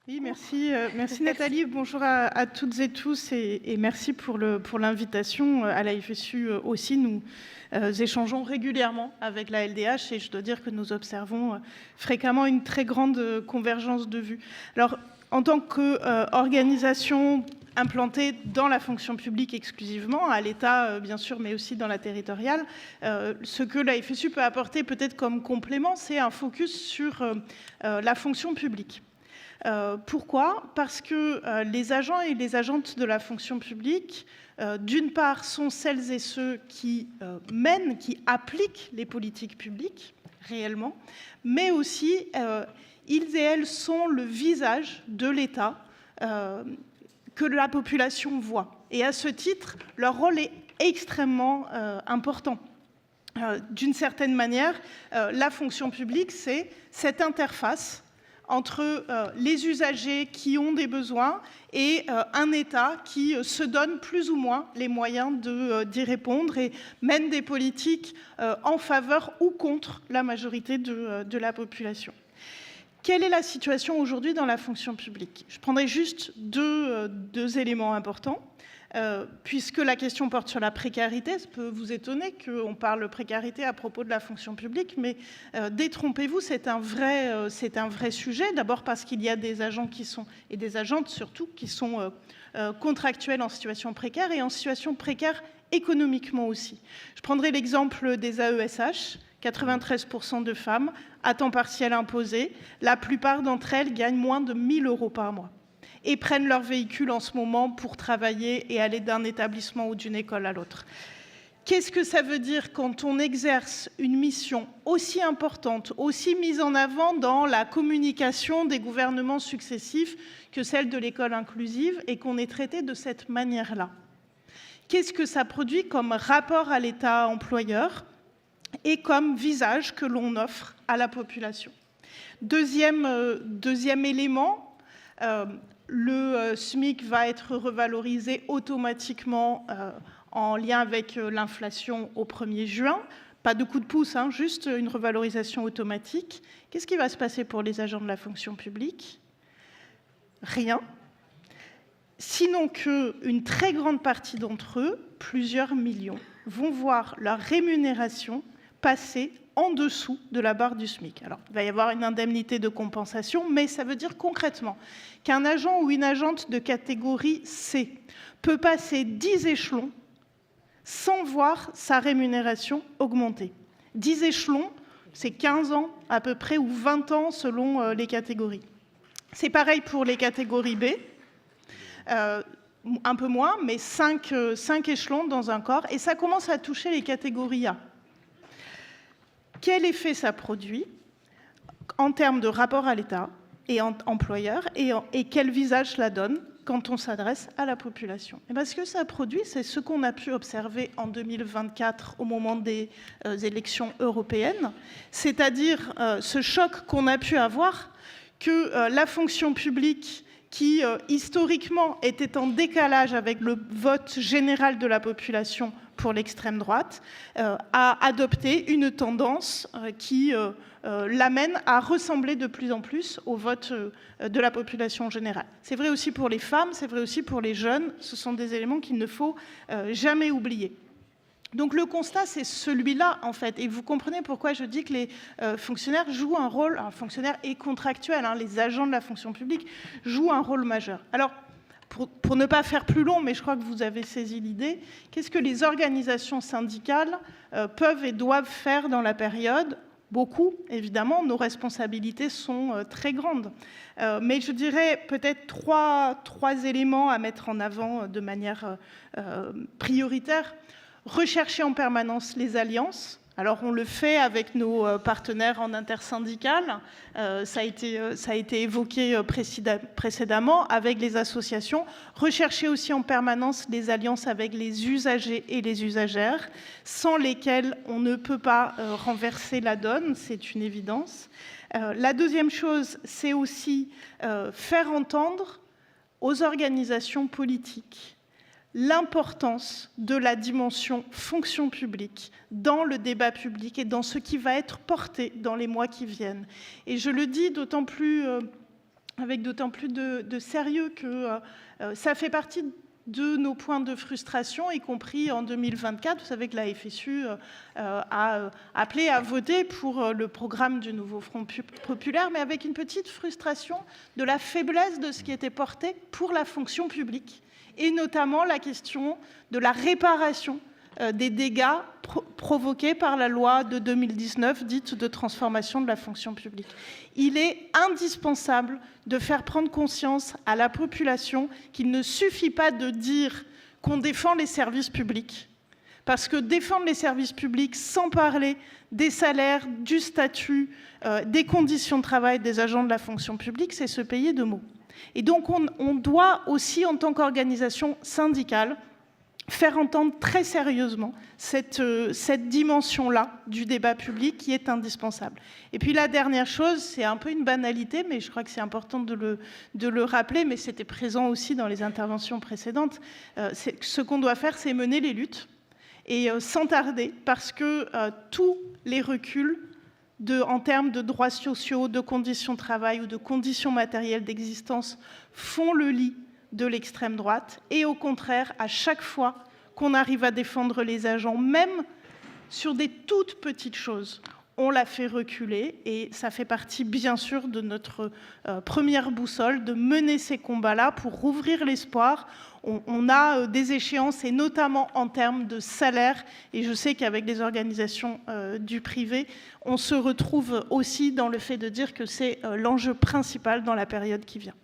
Oui, merci Nathalie. Bonjour à toutes et tous et merci pour l'invitation. À la FSU aussi, nous échangeons régulièrement avec la LDH et je dois dire que nous observons fréquemment une très grande convergence de vues. Alors, en tant qu'organisation implantée dans la fonction publique exclusivement, à l'État bien sûr, mais aussi dans la territoriale, ce que la FSU peut apporter peut-être comme complément, c'est un focus sur la fonction publique. Pourquoi ? Parce que les agents et les agentes de la fonction publique, d'une part, sont celles et ceux qui mènent, qui appliquent les politiques publiques, réellement, mais aussi, ils et elles sont le visage de l'État que la population voit. Et à ce titre, leur rôle est extrêmement important. D'une certaine manière, la fonction publique, c'est cette interface entre les usagers qui ont des besoins et un État qui se donne plus ou moins les moyens d'y répondre et mène des politiques en faveur ou contre la majorité de la population. Quelle est la situation aujourd'hui dans la fonction publique ? Je prendrai juste deux éléments importants. Puisque la question porte sur la précarité, ça peut vous étonner qu'on parle de précarité à propos de la fonction publique, mais détrompez-vous, c'est un vrai sujet. D'abord parce qu'il y a des agents et des agentes surtout, qui sont contractuels en situation précaire et en situation précaire économiquement aussi. Je prendrai l'exemple des AESH, 93% de femmes à temps partiel imposé. La plupart d'entre elles gagnent moins de 1 000 € par mois et prennent leur véhicule en ce moment pour travailler et aller d'un établissement ou d'une école à l'autre. Qu'est-ce que ça veut dire quand on exerce une mission aussi importante, aussi mise en avant dans la communication des gouvernements successifs que celle de l'école inclusive et qu'on est traité de cette manière-là ? Qu'est-ce que ça produit comme rapport à l'État employeur et comme visage que l'on offre à la population ? Deuxième élément, le SMIC va être revalorisé automatiquement en lien avec l'inflation au 1er juin. Pas de coup de pouce, juste une revalorisation automatique. Qu'est-ce qui va se passer pour les agents de la fonction publique ? Rien. Sinon qu'une très grande partie d'entre eux, plusieurs millions, vont voir leur rémunération passer en dessous de la barre du SMIC. Alors, il va y avoir une indemnité de compensation, mais ça veut dire concrètement qu'un agent ou une agente de catégorie C peut passer 10 échelons sans voir sa rémunération augmenter. 10 échelons, c'est 15 ans à peu près, ou 20 ans selon les catégories. C'est pareil pour les catégories B, un peu moins, mais 5 échelons dans un corps, et ça commence à toucher les catégories A. Quel effet ça produit en termes de rapport à l'État et employeur et quel visage cela donne quand on s'adresse à la population ? Et parce que ça produit, c'est ce qu'on a pu observer en 2024 au moment des élections européennes, c'est-à-dire ce choc qu'on a pu avoir que la fonction publique qui historiquement était en décalage avec le vote général de la population pour l'extrême droite, a adopté une tendance qui l'amène à ressembler de plus en plus au vote de la population générale. C'est vrai aussi pour les femmes, c'est vrai aussi pour les jeunes, ce sont des éléments qu'il ne faut jamais oublier. Donc le constat, c'est celui-là, en fait. Et vous comprenez pourquoi je dis que les fonctionnaires jouent un rôle, alors fonctionnaires et contractuels, les agents de la fonction publique jouent un rôle majeur. Alors, pour ne pas faire plus long, mais je crois que vous avez saisi l'idée, qu'est-ce que les organisations syndicales peuvent et doivent faire dans la période ? Beaucoup, évidemment, nos responsabilités sont très grandes. Mais je dirais peut-être trois éléments à mettre en avant de manière prioritaire. Rechercher en permanence les alliances. Alors on le fait avec nos partenaires en intersyndicale, ça a été évoqué précédemment avec les associations. Rechercher aussi en permanence les alliances avec les usagers et les usagères, sans lesquels on ne peut pas renverser la donne, c'est une évidence. La deuxième chose, c'est aussi faire entendre aux organisations politiques l'importance de la dimension fonction publique dans le débat public et dans ce qui va être porté dans les mois qui viennent. Et je le dis d'autant plus avec d'autant plus de sérieux que ça fait partie de nos points de frustration, y compris en 2024. Vous savez que la FSU a appelé à voter pour le programme du nouveau Front populaire, mais avec une petite frustration de la faiblesse de ce qui était porté pour la fonction publique, et notamment la question de la réparation des dégâts provoqués par la loi de 2019, dite de transformation de la fonction publique. Il est indispensable de faire prendre conscience à la population qu'il ne suffit pas de dire qu'on défend les services publics, parce que défendre les services publics sans parler des salaires, du statut, des conditions de travail des agents de la fonction publique, c'est se payer de mots. Et donc on doit aussi, en tant qu'organisation syndicale, faire entendre très sérieusement cette dimension-là du débat public qui est indispensable. Et puis la dernière chose, c'est un peu une banalité, mais je crois que c'est important de le rappeler, mais c'était présent aussi dans les interventions précédentes. Ce qu'on doit faire, c'est mener les luttes, et sans tarder, parce que tous les reculs en termes de droits sociaux, de conditions de travail ou de conditions matérielles d'existence font le lit de l'extrême droite, et au contraire, à chaque fois qu'on arrive à défendre les agents, même sur des toutes petites choses, on la fait reculer, et ça fait partie bien sûr de notre première boussole, de mener ces combats-là pour rouvrir l'espoir. On a des échéances, et notamment en termes de salaire, et je sais qu'avec les organisations du privé, on se retrouve aussi dans le fait de dire que c'est l'enjeu principal dans la période qui vient.